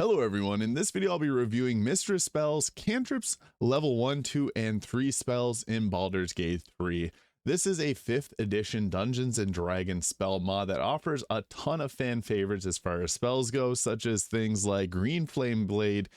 Hello everyone, in this video I'll be reviewing MYSTRA'S spells, Cantrips, level 1, 2, and 3 spells in Baldur's Gate 3. This is a 5th edition Dungeons & Dragons spell mod that offers a ton of fan favorites as far as spells go, such as things like Green Flame Blade,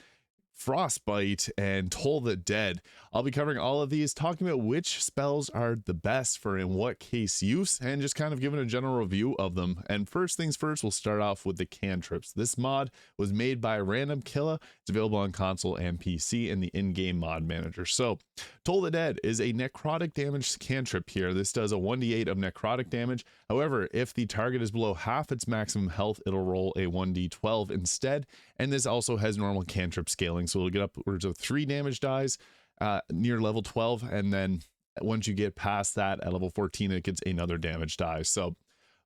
Frostbite, and Toll the Dead. I'll be covering all of these, talking about which spells are the best for in what case use, and just kind of giving a general review of them. And first things first, we'll start off with the Cantrips. This mod was made by randomkilla. It's available on console and PC in the in-game mod manager. So Toll the Dead is a necrotic damage cantrip here. This does a 1d8 of necrotic damage. However, if the target is below half its maximum health, it'll roll a 1d12 instead. And this also has normal cantrip scaling, so it'll get upwards of 3 damage dies near level 12, and then once you get past that at level 14, it gets another damage die. So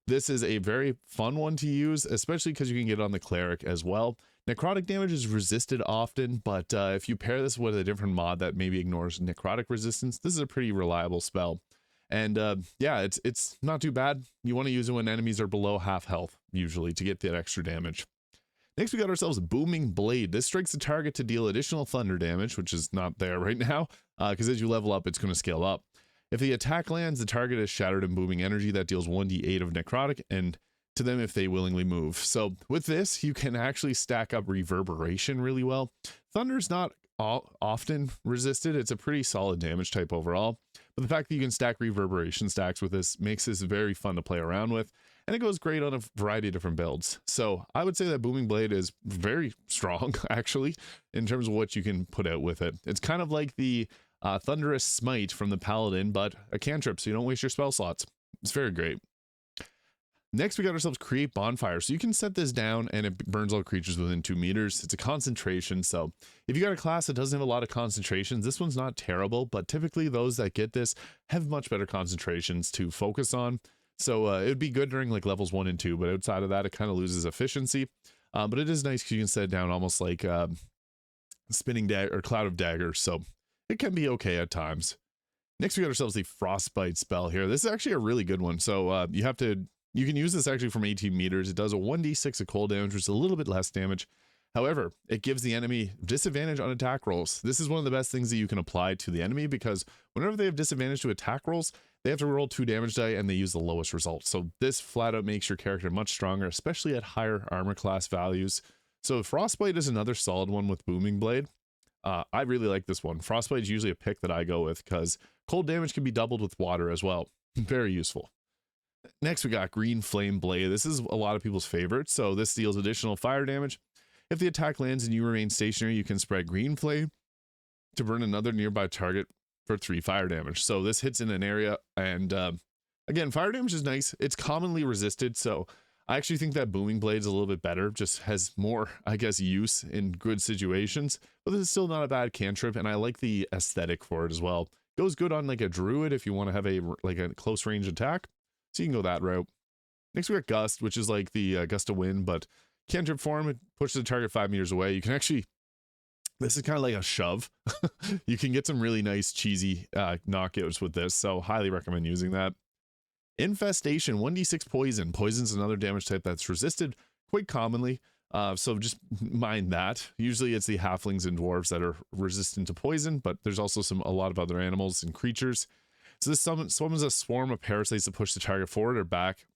this is a very fun one to use, especially because you can get it on the Cleric as well. Necrotic damage is resisted often, but if you pair this with a different mod that maybe ignores necrotic resistance, this is a pretty reliable spell. And yeah, it's not too bad. You want to use it when enemies are below half health, usually, to get that extra damage. Next, we got ourselves Booming Blade. This strikes the target to deal additional thunder damage, which is not there right now, because as you level up, it's going to scale up. If the attack lands, the target is shattered in booming energy that deals 1d8 of necrotic, and to them if they willingly move. So with this, you can actually stack up reverberation really well. Thunder's not often resisted. It's a pretty solid damage type overall, but the fact that you can stack reverberation stacks with this makes this very fun to play around with, and it goes great on a variety of different builds. So I would say that Booming Blade is very strong actually in terms of what you can put out with it. It's kind of like the Thunderous Smite from the Paladin, but a cantrip, so you don't waste your spell slots. It's very great. Next, we got ourselves Create Bonfire. So you can set this down and it burns all creatures within 2 meters. It's a concentration. So if you got a class that doesn't have a lot of concentrations, this one's not terrible, but typically those that get this have much better concentrations to focus on. So it would be good during like levels 1 and 2, but outside of that, it kind of loses efficiency. But it is nice because you can set it down almost like Spinning Dagger or Cloud of Daggers. So it can be okay at times. Next, we got ourselves the Frostbite spell here. This is actually a really good one. So you can use this actually from 18 meters. It does a 1d6 of cold damage, which is a little bit less damage. However, it gives the enemy disadvantage on attack rolls. This is one of the best things that you can apply to the enemy, because whenever they have disadvantage to attack rolls, they have to roll 2 damage die and they use the lowest result. So this flat out makes your character much stronger, especially at higher armor class values. So Frostbite is another solid one with Booming Blade. I really like this one. Frostbite is usually a pick that I go with because cold damage can be doubled with water as well. Very useful. Next, we got Green Flame Blade. This is a lot of people's favorite. So this deals additional fire damage. If the attack lands and you remain stationary, you can spread Green Flame to burn another nearby target for 3 fire damage. So this hits in an area, and again, fire damage is nice. It's commonly resisted, so I actually think that Booming Blade is a little bit better, just has more, I guess, use in good situations, but this is still not a bad cantrip, and I like the aesthetic for it as well. Goes good on like a druid if you want to have a close range attack, so you can go that route. Next, we got Gust, which is like the Gust of Wind, but cantrip form. It pushes the target 5 meters away. You can actually, this is kind of like a shove. You can get some really nice cheesy knockouts with this, so highly recommend using that. Infestation, 1d6 poison. Poison's another damage type that's resisted quite commonly, so just mind that. Usually it's the halflings and dwarves that are resistant to poison, but there's also a lot of other animals and creatures. So this summons a swarm of parasites to push the target forward or back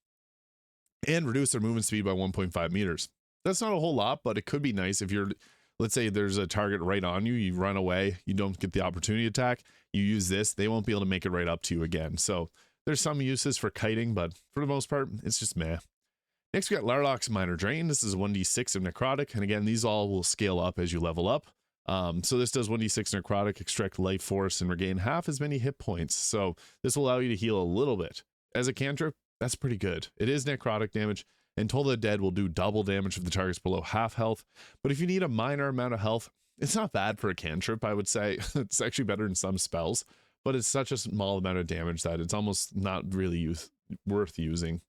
and reduce their movement speed by 1.5 meters. That's not a whole lot, but it could be nice if you're, let's say there's a target right on you, you run away, you don't get the opportunity attack, you use this, they won't be able to make it right up to you again. So there's some uses for kiting, but for the most part, it's just meh. Next, we got Larlock's Minor Drain. This is 1d6 of necrotic, and again, these all will scale up as you level up. So this does 1d6 necrotic, extract life force, and regain half as many hit points. So this will allow you to heal a little bit. As a cantrip, that's pretty good. It is necrotic damage, and Toll the Dead will do double damage if the target's below half health. But if you need a minor amount of health, it's not bad for a cantrip, I would say. It's actually better than some spells, but it's such a small amount of damage that it's almost not really worth using.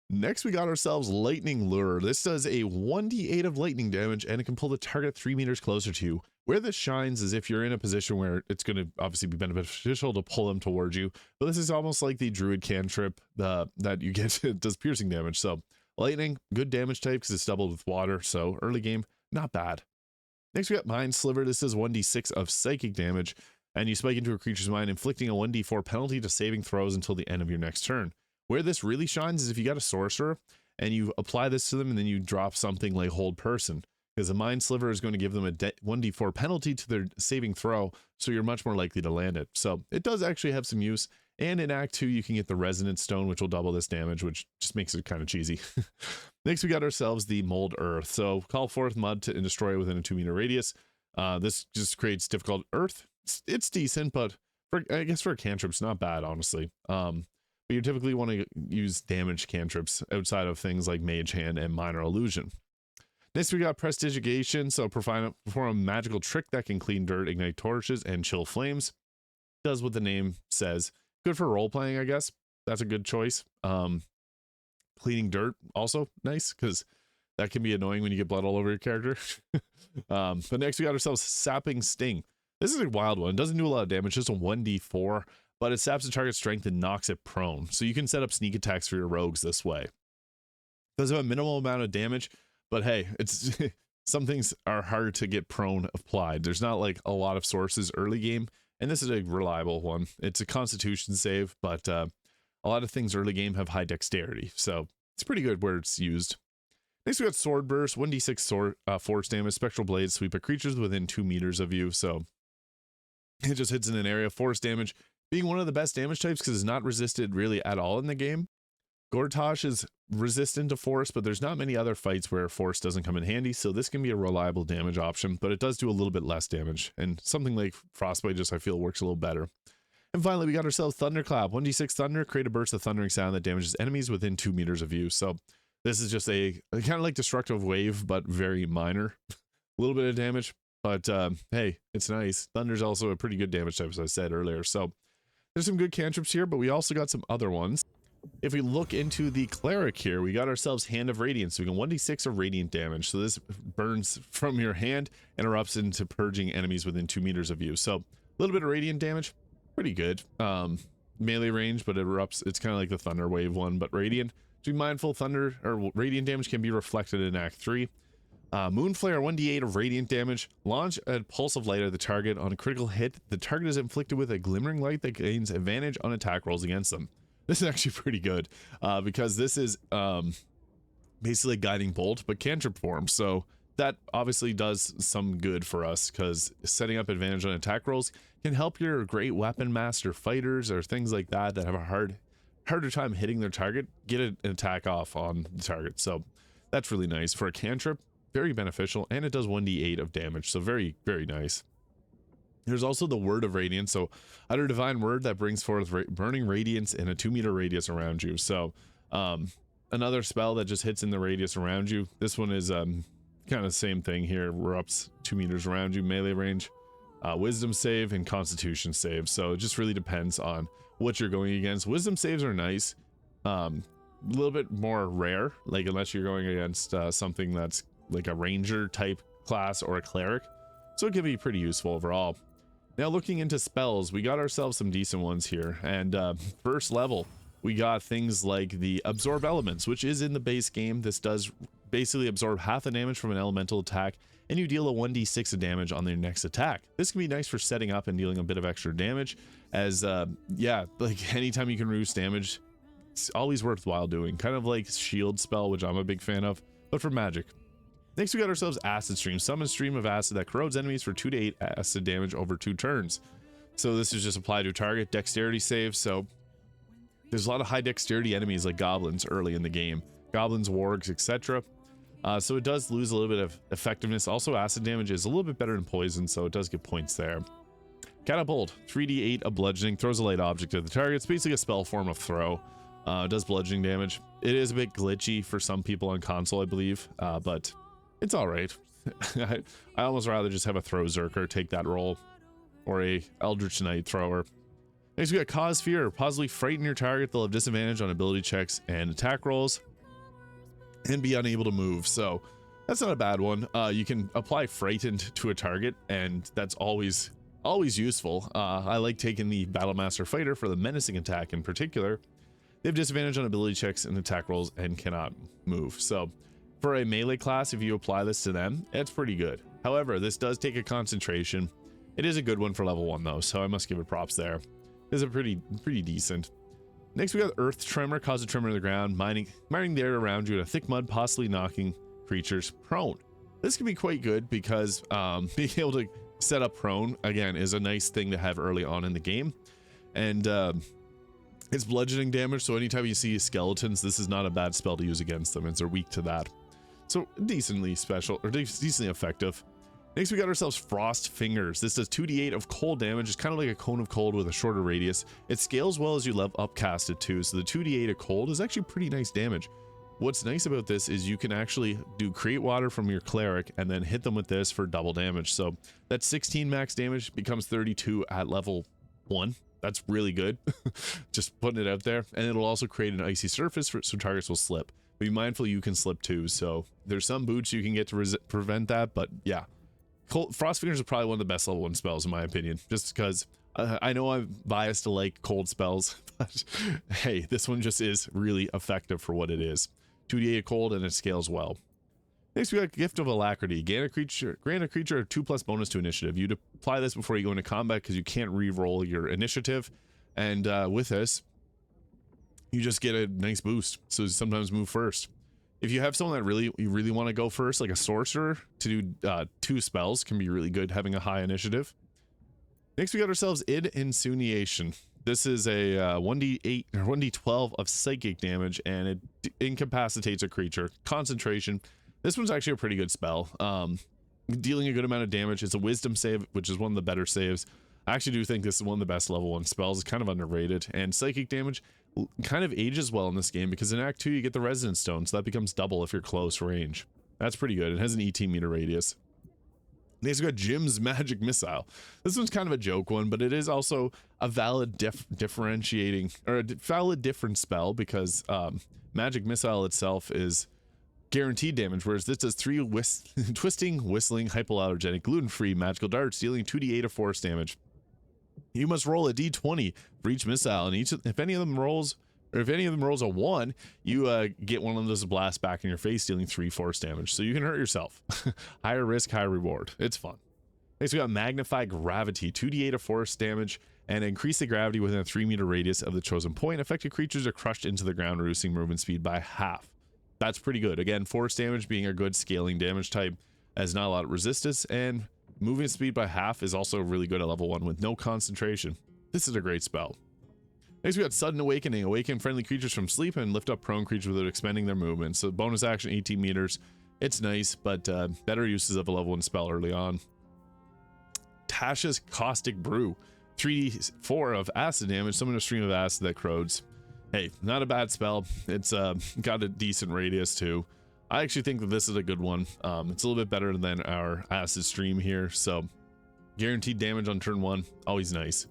Next, we got ourselves Lightning Lure. This does a 1d8 of lightning damage, and it can pull the target 3 meters closer to you. Where this shines is if you're in a position where it's going to obviously be beneficial to pull them towards you, but this is almost like the Druid cantrip that you get does piercing damage. So lightning, good damage type because it's doubled with water, so early game, not bad. Next we got Mind Sliver. This is 1d6 of psychic damage, and you spike into a creature's mind, inflicting a 1d4 penalty to saving throws until the end of your next turn. Where this really shines is if you got a sorcerer and you apply this to them and then you drop something like Hold Person, because a Mind Sliver is going to give them a 1d4 penalty to their saving throw, so you're much more likely to land it. So it does actually have some use. And in Act 2, you can get the Resonant Stone, which will double this damage, which just makes it kind of cheesy. Next, we got ourselves the Mold Earth. So call forth mud to destroy it within a 2-meter radius. This just creates difficult earth. It's decent, but I guess for a cantrip, it's not bad, honestly. But you typically want to use damage cantrips outside of things like Mage Hand and Minor Illusion. Next, we got Prestigitation. So perform a magical trick that can clean dirt, ignite torches, and chill flames. Does what the name says. Good for role playing, I guess. That's a good choice. Cleaning dirt, also nice, because that can be annoying when you get blood all over your character. But next we got ourselves Sapping Sting. This is a wild one. It doesn't do a lot of damage, just a 1d4, but it saps the target's strength and knocks it prone. So you can set up sneak attacks for your rogues this way. It does have a minimal amount of damage, but hey, it's some things are hard to get prone applied. There's not like a lot of sources early game, and this is a reliable one. It's a Constitution save, but a lot of things early game have high dexterity, so it's pretty good where it's used. Next, we got Sword Burst, 1d6 force damage. Spectral Blades sweep at creatures within 2 meters of you, so it just hits in an area. Force damage being one of the best damage types because it's not resisted really at all in the game. Gortash is resistant to force, but there's not many other fights where force doesn't come in handy, so this can be a reliable damage option, but it does do a little bit less damage, and something like Frostbite just I feel works a little better. And finally, we got ourselves Thunderclap, 1d6 thunder, create a burst of thundering sound that damages enemies within 2 meters of you. So this is just a kind of like Destructive Wave, but very minor. A little bit of damage, but hey, it's nice. Thunder's also a pretty good damage type, as I said earlier. So there's some good cantrips here, but we also got some other ones. If we look into the Cleric here, we got ourselves Hand of Radiance. So we can 1d6 of radiant damage. So this burns from your hand and erupts into purging enemies within 2 meters of you. So a little bit of radiant damage, pretty good. Melee range, but it erupts. It's kind of like the Thunder Wave one, but radiant. To be mindful, thunder or radiant damage can be reflected in Act 3. Moonflare, 1d8 of radiant damage. Launch a pulse of light at the target. On a critical hit, the target is inflicted with a glimmering light that gains advantage on attack rolls against them. This is actually pretty good because this is basically Guiding Bolt, but cantrip form. So that obviously does some good for us because setting up advantage on attack rolls can help your great weapon master fighters or things like that that have a harder time hitting their target, get an attack off on the target. So that's really nice. For a cantrip, very beneficial, and it does 1d8 of damage, so very, very nice. There's also the Word of Radiance, so utter divine word that brings forth burning radiance in a 2 meter radius around you. So another spell that just hits in the radius around you. This one is kind of the same thing here. Erupts 2 meters around you, melee range, wisdom save, and constitution save. So it just really depends on what you're going against. Wisdom saves are nice, a little bit more rare, like unless you're going against something that's like a ranger type class or a cleric. So it can be pretty useful overall. Now looking into spells, we got ourselves some decent ones here, and first level we got things like the Absorb Elements, which is in the base game. This does basically absorb half the damage from an elemental attack, and you deal a 1d6 of damage on their next attack. This can be nice for setting up and dealing a bit of extra damage, as yeah, like anytime you can reduce damage, it's always worthwhile doing. Kind of like Shield spell, which I'm a big fan of, but for magic. Next, we got ourselves Acid Stream. Summon stream of acid that corrodes enemies for 2 to 8 acid damage over 2 turns. So this is just applied to a target. Dexterity save. So there's a lot of high dexterity enemies like goblins early in the game. Goblins, wargs, etc. So it does lose a little bit of effectiveness. Also, acid damage is a little bit better than poison, so it does get points there. Catapult, 3d8 of bludgeoning. Throws a light object at the target. It's basically a spell form of throw. It does bludgeoning damage. It is a bit glitchy for some people on console, I believe, but it's all right. I almost rather just have a throw Zerker take that role, or a Eldritch Knight thrower. Next, we got Cause Fear. Positively frighten your target. They'll have disadvantage on ability checks and attack rolls, and be unable to move. So that's not a bad one. You can apply Frightened to a target, and that's always useful. I like taking the Battlemaster Fighter for the menacing attack in particular. They have disadvantage on ability checks and attack rolls and cannot move. So For a melee class, if you apply this to them, it's pretty good. However, this does take a concentration. It is a good one for level 1 though, so I must give it props there. It's a pretty decent. Next we got Earth Tremor, cause a tremor in the ground, mining the air around you in a thick mud, possibly knocking creatures prone. This can be quite good because being able to set up prone again is a nice thing to have early on in the game. And it's bludgeoning damage, so anytime you see skeletons, this is not a bad spell to use against them, as they're weak to that. So decently special, or decently effective. Next we got ourselves Frost Fingers. This does 2d8 of cold damage. It's kind of like a cone of cold with a shorter radius. It scales well as you level upcast it too, so the 2d8 of cold is actually pretty nice damage. What's nice about this is you can actually do Create Water from your Cleric and then hit them with this for double damage. So that 16 max damage becomes 32 at level 1. That's really good. Just putting it out there. And it'll also create an icy surface so targets will slip. Be mindful you can slip too, so there's some boots you can get to prevent that, but yeah. Frost Fingers is probably one of the best level 1 spells in my opinion, just because I know I'm biased to like cold spells, but hey, this one just is really effective for what it is. 2d8 cold and it scales well. Next we got Gift of Alacrity. Grant a creature a 2+ bonus to initiative. You'd apply this before you go into combat because you can't re-roll your initiative, and with this you just get a nice boost, so sometimes move first. If you have someone that you really want to go first, like a sorcerer, to do 2 spells can be really good having a high initiative. Next we got ourselves Insinuation. This is a 1d8 or 1d12 of psychic damage, and it incapacitates a creature. Concentration. This one's actually a pretty good spell. Dealing a good amount of damage. It's a wisdom save, which is one of the better saves. I actually do think this is one of the best level 1 spells. It's kind of underrated. And psychic damage kind of ages well in this game because in Act 2 you get the Resonance Stone, so that becomes double if you're close range. That's pretty good. It has an 18-meter radius. Next we got Jim's Magic Missile. This one's kind of a joke one, but it is also a valid differentiating, or a valid different spell, because Magic Missile itself is guaranteed damage, whereas this does 3 twisting, whistling, hypoallergenic, gluten-free magical darts, dealing 2d8 of force damage. You must roll a d20 for each missile, and if any of them rolls a 1, you get one of those blast back in your face, dealing 3 force damage. So you can hurt yourself. Higher risk, higher reward. It's fun. Next we got Magnify Gravity, 2d8 of force damage, and increase the gravity within a 3-meter radius of the chosen point. Affected creatures are crushed into the ground, reducing movement speed by half. That's pretty good. Again, force damage being a good scaling damage type, has not a lot of resistance, and moving speed by half is also really good at level 1 with no concentration. This is a great spell. Next we got Sudden Awakening. Awaken friendly creatures from sleep and lift up prone creatures without expending their movement. So bonus action 18 meters. It's nice, but better uses of a level 1 spell early on. Tasha's Caustic Brew. 3d4 of acid damage. Summon a stream of acid that corrodes. Hey, not a bad spell. It's got a decent radius too. I actually think that this is a good one. It's a little bit better than our acid stream here, so guaranteed damage on turn 1, always nice.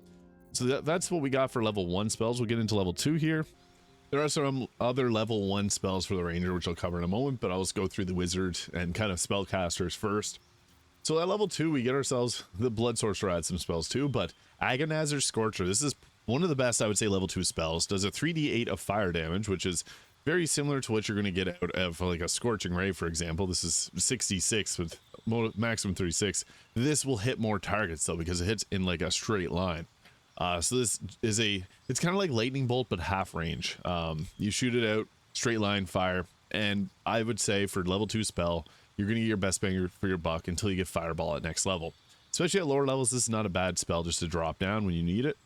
So that's what we got for level 1 spells. We'll get into level 2 here. There are some other level 1 spells for the Ranger, which I'll cover in a moment, but I'll just go through the wizard and kind of spellcasters first. So at level 2, we get ourselves the Blood Sorcerer, adds some spells too, but Agonizer's Scorcher. This is one of the best, I would say, level 2 spells. Does a 3d8 of fire damage, which is very similar to what you're going to get out of like a Scorching Ray, for example. This is 66 with maximum 36. This will hit more targets though, because it hits in like a straight line. So this is it's kind of like Lightning Bolt, but half range. You shoot it out, straight line fire, and I would say for level 2 spell, you're going to get your best bang for your buck until you get Fireball at next level. Especially at lower levels, this is not a bad spell just to drop down when you need it.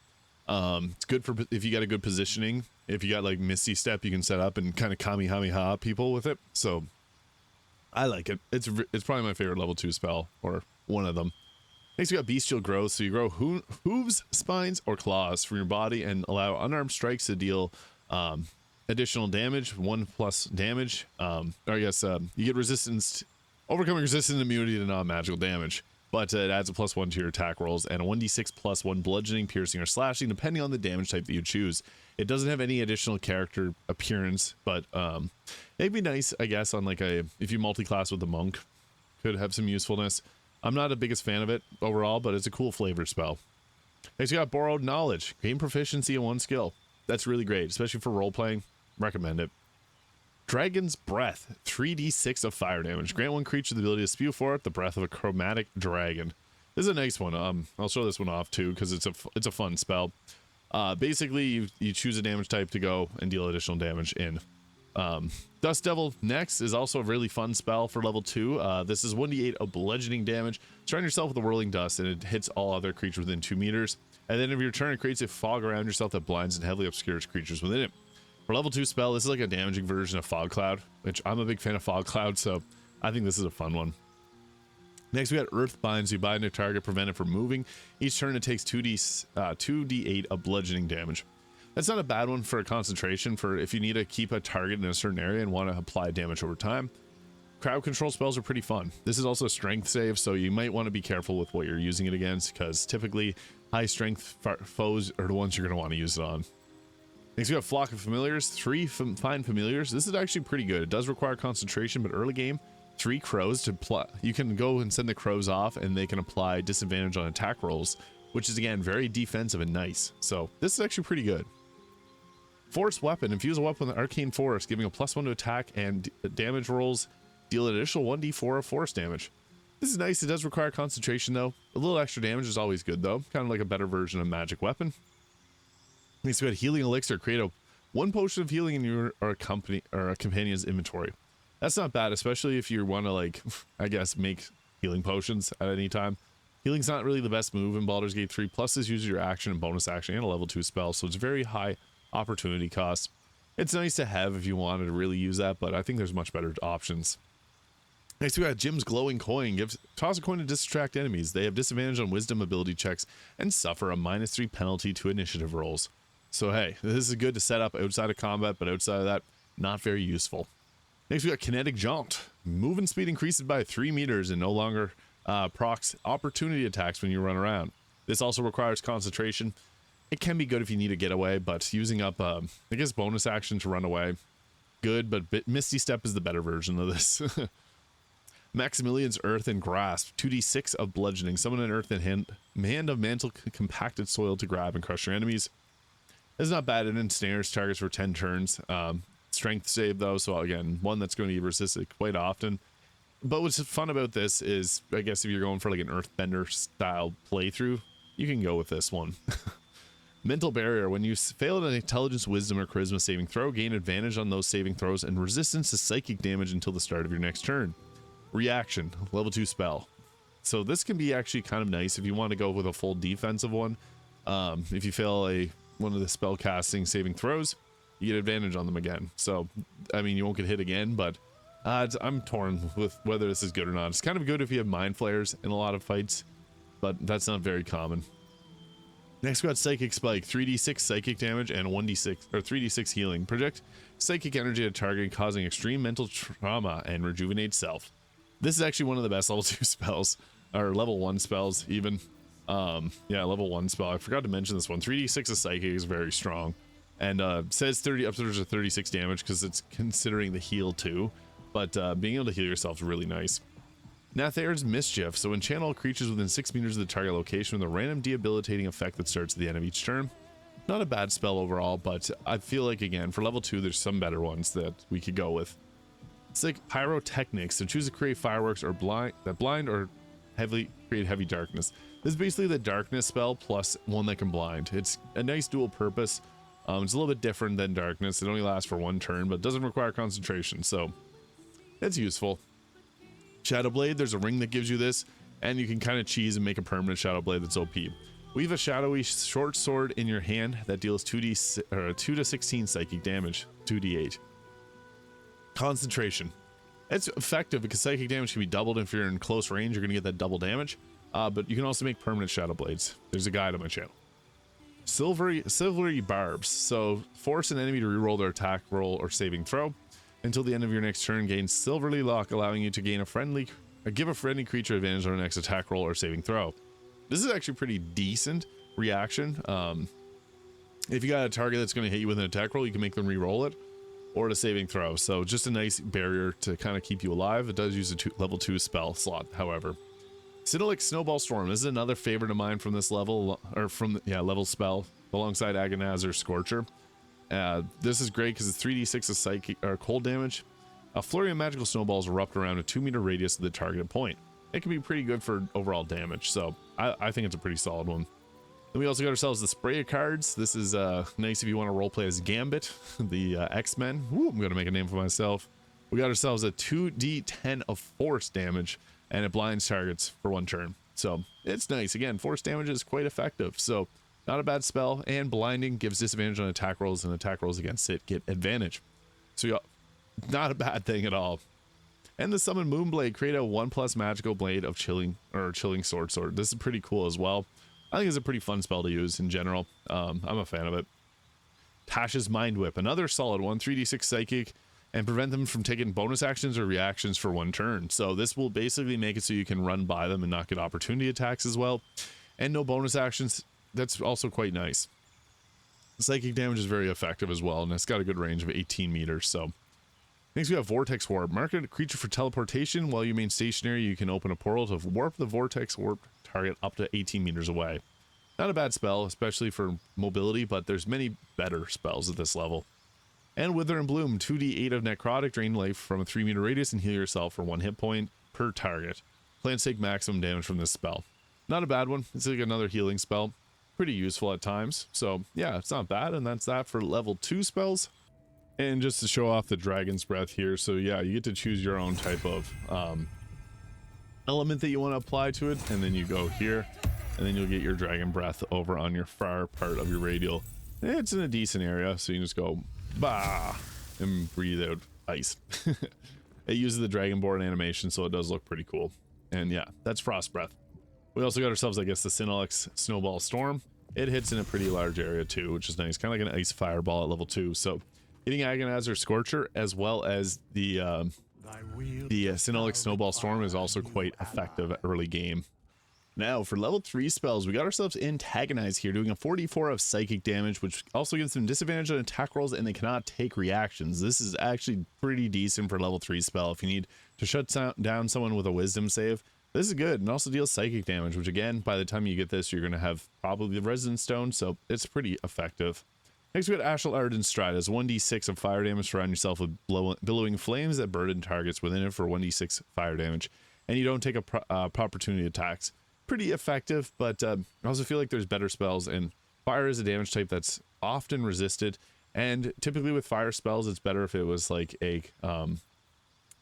It's good for if you got a good positioning. If you got like Misty Step, you can set up and kind of Kamehameha people with it. So I like it. It's probably my favorite level 2 spell, or one of them. Next, we got Bestial Growth. So you grow hooves, spines, or claws from your body and allow unarmed strikes to deal additional damage, 1+ damage. Or I guess you get resistance, overcoming resistance immunity to non-magical damage. But it adds a +1 to your attack rolls and a 1d6 +1 bludgeoning, piercing, or slashing, depending on the damage type that you choose. It doesn't have any additional character appearance, but it'd be nice, I guess, on like if you multi-class with the monk, could have some usefulness. I'm not the biggest fan of it overall, but it's a cool flavor spell. Next, you got Borrowed Knowledge. Gain proficiency in 1 skill. That's really great, especially for role-playing. Recommend it. Dragon's Breath, 3d6 of fire damage. Grant one creature the ability to spew forth the breath of a chromatic dragon. This is a nice one. I'll show this one off too because it's a fun spell. Basically, you choose a damage type to go and deal additional damage in. Dust Devil next is also a really fun spell for level 2. This is 1d8 of bludgeoning damage. Surround yourself with a whirling dust and it hits all other creatures within 2 meters. And then if your turn, it creates a fog around yourself that blinds and heavily obscures creatures within it. For level 2 spell, this is like a damaging version of Fog Cloud, which I'm a big fan of Fog Cloud, so I think this is a fun one. Next, we got Earth Binds. You bind a target, prevent it from moving. Each turn, it takes 2d8 of bludgeoning damage. That's not a bad one for a concentration for if you need to keep a target in a certain area and want to apply damage over time. Crowd control spells are pretty fun. This is also a strength save, so you might want to be careful with what you're using it against because typically high strength foes are the ones you're going to want to use it on. Next, we have Flock of Familiars, 3 Fine Familiars. This is actually pretty good. It does require concentration, but early game, 3 crows to you can go and send the crows off and they can apply disadvantage on attack rolls, which is again very defensive and nice. So this is actually pretty good. Force Weapon, infuse a weapon with Arcane Force, giving a +1 to attack and damage rolls, deal an additional 1d4 of force damage. This is nice. It does require concentration though. A little extra damage is always good though, kind of like a better version of Magic Weapon. Next, we had Healing Elixir. Create a 1 potion of healing in your or a companion's inventory. That's not bad, especially if you want to, like, I guess, make healing potions at any time. Healing's not really the best move in Baldur's Gate 3. Plus, this uses your action and bonus action and a level 2 spell, so it's very high opportunity cost. It's nice to have if you wanted to really use that, but I think there's much better options. Next, we got Jim's Glowing Coin. Toss a coin to distract enemies. They have disadvantage on wisdom ability checks and suffer a -3 penalty to initiative rolls. So hey, this is good to set up outside of combat, but outside of that, not very useful. Next, we got Kinetic Jaunt. Movement speed increases by 3 meters and no longer procs opportunity attacks when you run around. This also requires concentration. It can be good if you need to get away, but using up, I guess, bonus action to run away, good, but Misty Step is the better version of this. Maximilian's Earth and Grasp, 2d6 of bludgeoning. Summon an earth and hand of mantle compacted soil to grab and crush your enemies. It's not bad. It ensnares targets for 10 turns. Strength save though, so again, one that's going to be resisted quite often. But what's fun about this is, I guess if you're going for like an Earthbender style playthrough, you can go with this one. Mental Barrier. When you fail an Intelligence, Wisdom, or Charisma saving throw, gain advantage on those saving throws and resistance to psychic damage until the start of your next turn. Reaction. Level 2 spell. So this can be actually kind of nice if you want to go with a full defensive one. If you fail one of the spell casting saving throws, you get advantage on them again. So, I mean, you won't get hit again, but I'm torn with whether this is good or not. It's kind of good if you have Mind Flayers in a lot of fights, but that's not very common. Next, we got Psychic Spike, 3d6 psychic damage and 1d6 or 3d6 healing. Project psychic energy at a target, causing extreme mental trauma and rejuvenate self. This is actually one of the best level 2 spells, or level 1 spells even. Yeah, level 1 spell. I forgot to mention this one. 3d6 of psychic is very strong, and says 30 upwards of 36 damage because it's considering the heal too. But being able to heal yourself is really nice. Nathair's Mischief. So enchant creatures within 6 meters of the target location with a random debilitating effect that starts at the end of each turn. Not a bad spell overall, but I feel like, again, for level 2, there's some better ones that we could go with. It's like Pyrotechnics. So choose to create fireworks or blind or create heavy darkness. This is basically the darkness spell plus one that can blind. It's a nice dual purpose. It's a little bit different than darkness. It only lasts for 1 turn, but doesn't require concentration, so it's useful. Shadowblade, there's a ring that gives you this, and you can kind of cheese and make a permanent Shadowblade that's OP. Weave a shadowy short sword in your hand that deals 2 to 16 psychic damage, 2d8. Concentration. It's effective because psychic damage can be doubled. If you're in close range, you're going to get that double damage, but you can also make permanent Shadowblades. There's a guide on my channel. Silvery Barbs. So force an enemy to reroll their attack roll or saving throw. Until the end of your next turn, gain Silverly Lock, allowing you to give a friendly creature advantage on their next attack roll or saving throw. This is actually pretty decent reaction. If you got a target that's going to hit you with an attack roll, you can make them re-roll it, or a saving throw. So just a nice barrier to kind of keep you alive. It does use a level 2 spell slot, however. Sidilic Snowball Storm. This is another favorite of mine from this level, or from level spell, alongside Agonazar Scorcher. This is great because it's 3d6 of psychic or cold damage. A flurry of magical snowballs erupt around a 2-meter radius of the targeted point. It can be pretty good for overall damage, so I think it's a pretty solid one. Then we also got ourselves the spray of cards. This is nice if you want to roleplay as Gambit, the X-Men. I'm going to make a name for myself. We got ourselves a 2d10 of force damage, and it blinds targets for 1 turn. So it's nice. Again, force damage is quite effective, so not a bad spell. And blinding gives disadvantage on attack rolls, and attack rolls against it get advantage. So not a bad thing at all. And the summon Moonblade, create a 1+ magical blade of chilling sword. This is pretty cool as well. I think it's a pretty fun spell to use in general. I'm a fan of it. Tash's Mind Whip, another solid one, 3d6 psychic, and prevent them from taking bonus actions or reactions for 1 turn. So this will basically make it so you can run by them and not get opportunity attacks as well. And no bonus actions. That's also quite nice. Psychic damage is very effective as well, and it's got a good range of 18 meters. So next we have Vortex Warp. Mark a creature for teleportation. While you remain stationary, you can open a portal to warp the Vortex Warp target up to 18 meters away. Not a bad spell, especially for mobility, but there's many better spells at this level. And Wither and Bloom, 2d8 of necrotic, drain life from a 3-meter radius and heal yourself for 1 hit point per target. Plants take maximum damage from this spell. Not a bad one. It's like another healing spell. Pretty useful at times. So yeah, it's not bad. And that's that for level 2 spells. And just to show off the Dragon's Breath here, so yeah, you get to choose your own type of element that you want to apply to it, and then you go here, and then you'll get your Dragon Breath over on your far part of your radial. It's in a decent area, so you can just go bah and breathe out ice. It uses the Dragonborn animation, so it does look pretty cool. And yeah, that's Frost Breath. We also got ourselves, I guess, the Sinalex Snowball Storm. It hits in a pretty large area too, which is nice, kind of like an ice fireball at level 2. So getting Agonizer or Scorcher, as well as the Sinalex Snowball Storm, is also quite effective early game. Now for level 3 spells, we got ourselves Antagonize here, doing a 44 of psychic damage, which also gives them disadvantage on attack rolls, and they cannot take reactions. This is actually pretty decent for level 3 spell. If you need to shut down someone with a wisdom save, this is good. And also deals psychic damage, which again, by the time you get this, you're going to have probably the Resonance Stone, so it's pretty effective. Next we got Ashel Arden's Stride, as 1d6 of fire damage. Surround yourself with billowing flames that burden targets within it for 1d6 fire damage, and you don't take opportunity attacks. Pretty effective, but I also feel like there's better spells, and fire is a damage type that's often resisted, and typically with fire spells it's better if it was like a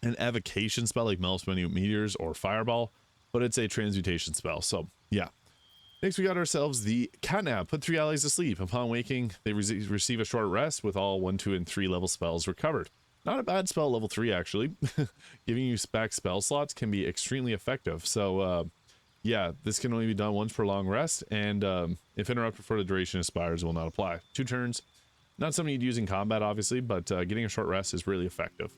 an evocation spell like Mel's Minute Meteors or Fireball, but it's a transmutation spell. So yeah. Next we got ourselves the Catnap. Put 3 allies to sleep. Upon waking, they receive a short rest with all 1, 2, and 3 level spells recovered. Not a bad spell, level 3 actually. Giving you back spell slots can be extremely effective. So yeah, this can only be done once per long rest, and if interrupted for the duration of spires, will not apply. 2 turns. Not something you'd use in combat obviously, but getting a short rest is really effective.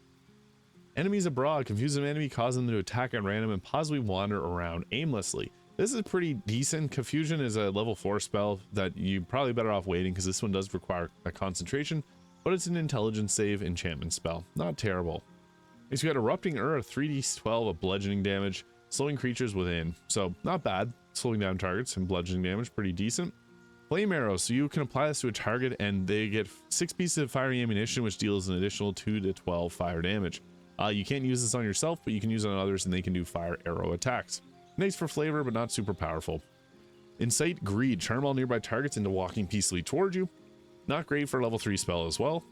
Enemies abroad. Confuse an enemy, cause them to attack at random, and possibly wander around aimlessly. This is pretty decent. Confusion is a level 4 spell that you're probably better off waiting, because this one does require a concentration, but it's an intelligence save enchantment spell. Not terrible. Next we got Erupting Ur, 3d12 of bludgeoning damage, slowing creatures within. So not bad. Slowing down targets and bludgeoning damage, pretty decent. Flame Arrow, so you can apply this to a target and they get 6 pieces of firing ammunition, which deals an additional 2 to 12 fire damage. You can't use this on yourself, but you can use it on others, and they can do fire arrow attacks. Nice for flavor, but not super powerful. Incite Greed, charm all nearby targets into walking peacefully toward you. Not great for a level 3 spell as well.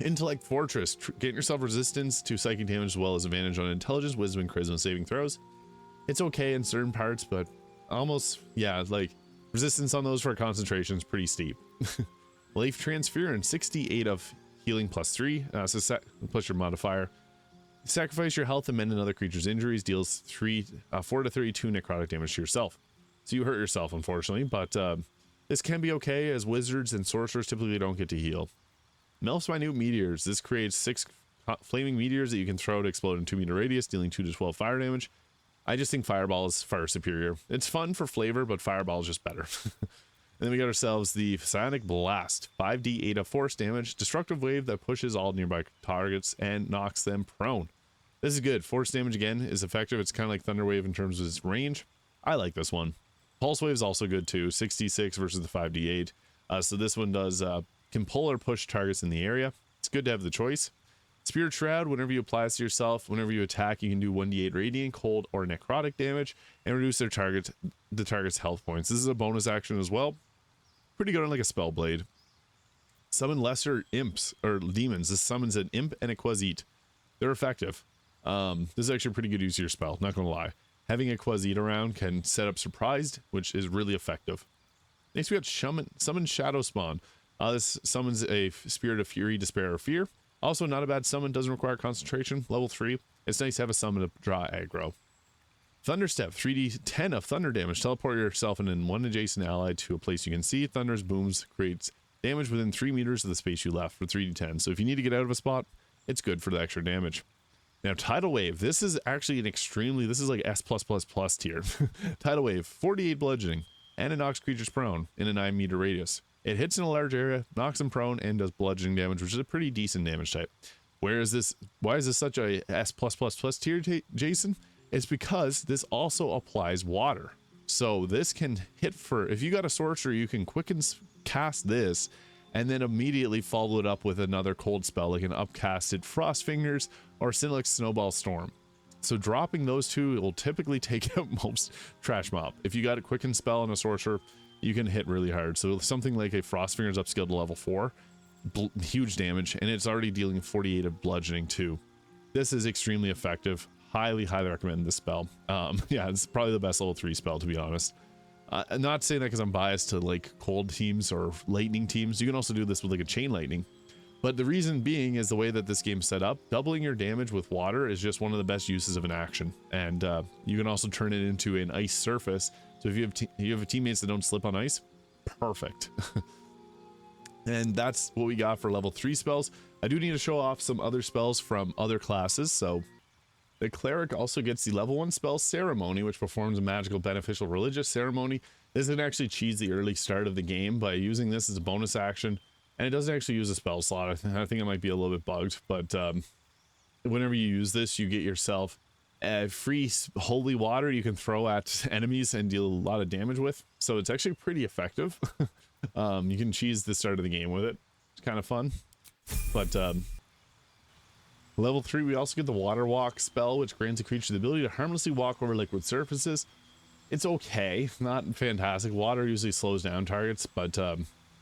Intellect Fortress, gain yourself resistance to psychic damage, as well as advantage on intelligence, wisdom, and charisma saving throws. It's okay in certain parts, but almost, yeah, like resistance on those for concentration is pretty steep. Life Transference, 68 of healing +3, plus your modifier. Sacrifice your health and mend another creature's injuries, deals 4 to 32 necrotic damage to yourself. So you hurt yourself, unfortunately, but this can be okay, as wizards and sorcerers typically don't get to heal. Mel's Minute Meteors, this creates 6 flaming meteors that you can throw to explode in 2-meter radius, dealing 2 to 12 fire damage. I just think Fireball is far superior. It's fun for flavor, but Fireball is just better. And then we got ourselves the Psionic Blast, 5d8 of force damage, destructive wave that pushes all nearby targets and knocks them prone. This is good. Force damage again is effective. It's kind of like Thunder Wave in terms of its range. I like this one. Pulse Wave is also good too, 66 versus the 5d8. So this one does can pull or push targets in the area. It's good to have the choice. Spirit Shroud, whenever you apply this to yourself, whenever you attack, you can do 1d8 radiant, cold, or necrotic damage and reduce the target's health points. This is a bonus action as well. Pretty good on like a spell blade. Summon lesser imps or demons. This summons an imp and a quasite. They're effective. This is actually a pretty good use of your spell, not gonna lie. Having a quasite around can set up surprised, which is really effective. Next we got summon Shadow Spawn. This summons a spirit of fury, despair, or fear. Also not a bad summon, doesn't require concentration. Level 3. It's nice to have a summon to draw aggro. Thunderstep, 3d10 of thunder damage. Teleport yourself and then one adjacent ally to a place you can see. Thunder's booms creates damage within 3 meters of the space you left for 3d10. So if you need to get out of a spot, it's good for the extra damage. Now Tidal Wave, this is actually this is like S+++ tier. Tidal Wave, 48 bludgeoning, and it knocks creatures prone in a 9-meter radius. It hits in a large area, knocks them prone, and does bludgeoning damage, which is a pretty decent damage type. Why is this such a S+++ tier, Jason? It's because this also applies water. So this can hit for, if you got a sorcerer, you can quicken cast this and then immediately follow it up with another cold spell like an upcasted Frost Fingers or Sinlix Snowball Storm. So dropping those two will typically take out most trash mob. If you got a quicken spell and a sorcerer, you can hit really hard. So something like a Frost Fingers upscaled to level 4, huge damage, and it's already dealing 48 of bludgeoning too. This is extremely effective. Highly recommend this spell. Yeah, it's probably the best level 3 spell, to be honest. I'm not saying that because I'm biased to like cold teams or lightning teams. You can also do this with like a chain lightning. But the reason being is the way that this game's set up. Doubling your damage with water is just one of the best uses of an action. And you can also turn it into an ice surface. So if you have teammates that don't slip on ice, perfect. And that's what we got for level 3 spells. I do need to show off some other spells from other classes. So the Cleric also gets the level 1 spell Ceremony, which performs a magical, beneficial, religious ceremony. This can actually cheese the early start of the game by using this as a bonus action, and it doesn't actually use a spell slot. I think it might be a little bit bugged, but whenever you use this, you get yourself free holy water you can throw at enemies and deal a lot of damage with. So it's actually pretty effective. You can cheese the start of the game with it. It's kind of fun, but level 3, we also get the Water Walk spell, which grants a creature the ability to harmlessly walk over liquid surfaces. It's okay, not fantastic. Water usually slows down targets, but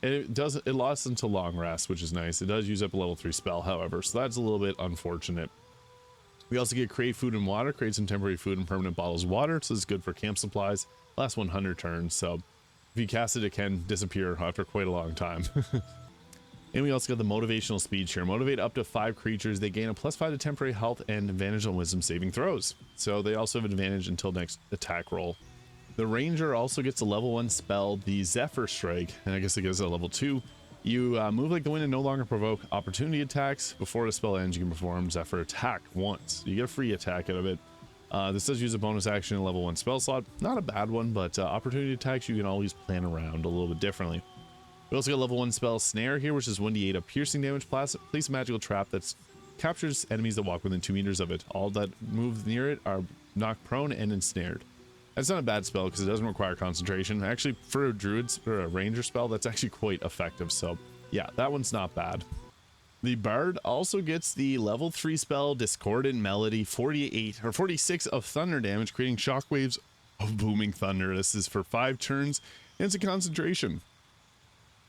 it lasts until long rest, which is nice. It does use up a level 3 spell, however, so that's a little bit unfortunate. We also get Create Food and Water, create some temporary food and permanent bottles of water, so this is good for camp supplies. Lasts 100 turns, so if you cast it, it can disappear after quite a long time. And we also got the motivational speech here. Motivate up to 5 creatures. They gain a +5 to temporary health and advantage on wisdom saving throws. So they also have advantage until next attack roll. The Ranger also gets a level 1 spell, the Zephyr Strike, and I guess it goes to level 2. You move like the wind and no longer provoke opportunity attacks. Before the spell ends, you can perform Zephyr attack once. You get a free attack out of it. This does use a bonus action in a level 1 spell slot. Not a bad one, but opportunity attacks you can always plan around a little bit differently. We also got level 1 spell Snare here, which is 1d8 of piercing damage. Place a magical trap that captures enemies that walk within 2 meters of it. All that move near it are knocked prone and ensnared. That's not a bad spell because it doesn't require concentration. Actually, for a druid or a ranger spell, that's actually quite effective. So yeah, that one's not bad. The Bard also gets the level 3 spell Discordant Melody, 46 of thunder damage, creating shockwaves of booming thunder. This is for 5 turns, and it's a concentration.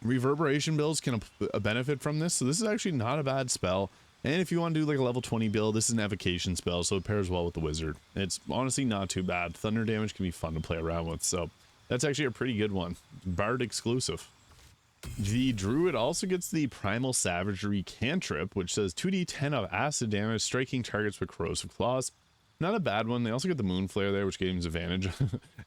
Reverberation builds can benefit from this, so this is actually not a bad spell. And if you want to do like a level 20 build, this is an evocation spell, so it pairs well with the wizard. It's honestly not too bad. Thunder damage can be fun to play around with, so that's actually a pretty good one. Bard exclusive. The Druid also gets the Primal Savagery Cantrip, which says 2d10 of acid damage, striking targets with corrosive claws. Not a bad one. They also get the Moon Flare there, which gives advantage,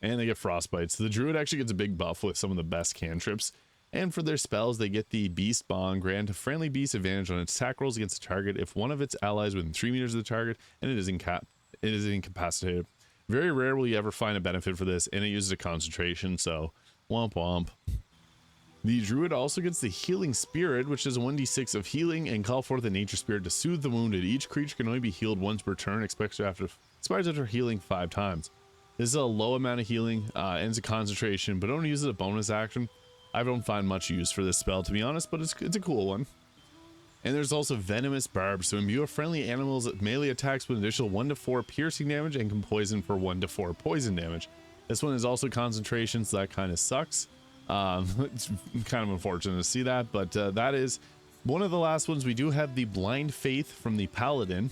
and they get Frostbite. So the Druid actually gets a big buff with some of the best cantrips. And for their spells, they get the Beast Bond, grant a friendly beast advantage on its attack rolls against the target if one of its allies within 3 meters of the target, and it is incapacitated. Very rare will you ever find a benefit for this, and it uses a concentration, so womp womp. The Druid also gets the Healing Spirit, which is 1d6 of healing, and call forth the Nature Spirit to soothe the wounded. Each creature can only be healed once per turn, expires after healing 5 times. This is a low amount of healing, and it's a concentration, but only uses a bonus action. I don't find much use for this spell, to be honest, but it's a cool one. And there's also Venomous Barb. So imbue a friendly animal's melee attacks with an additional 1 to 4 piercing damage and can poison for 1 to 4 poison damage. This one is also concentration, so that kind of sucks. It's kind of unfortunate to see that, but that is one of the last ones. We do have the Blind Faith from the Paladin.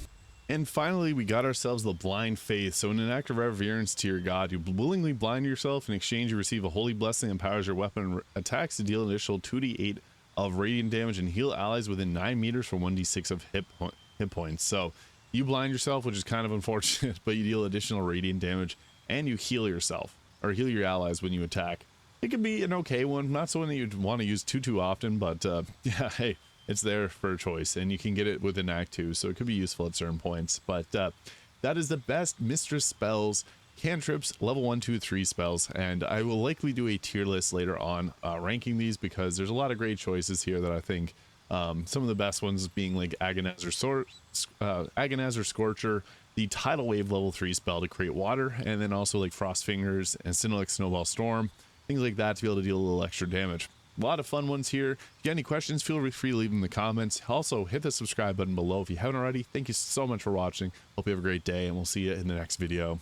And finally, we got ourselves the Blind Faith. So in an act of reverence to your god, you willingly blind yourself. In exchange, you receive a holy blessing that empowers your weapon attacks to deal an additional 2d8 of radiant damage and heal allies within 9 meters for 1d6 of hit points. So you blind yourself, which is kind of unfortunate, but you deal additional radiant damage and you heal yourself, or heal your allies when you attack. It could be an okay one, not something that you'd want to use too often, but yeah, hey, it's there for a choice, and you can get it within Act 2, so it could be useful at certain points. But that is the best Mistress spells, cantrips, level 1, 2, 3 spells, and I will likely do a tier list later on ranking these, because there's a lot of great choices here that I think some of the best ones being like Agonizer Scorcher, the Tidal Wave level 3 spell to create water, and then also like Frost Fingers and Cinematic Snowball Storm, things like that to be able to deal a little extra damage. A lot of fun ones here. If you got any questions, feel free to leave them in the comments. Also, hit the subscribe button below if you haven't already. Thank you so much for watching. Hope you have a great day, and we'll see you in the next video.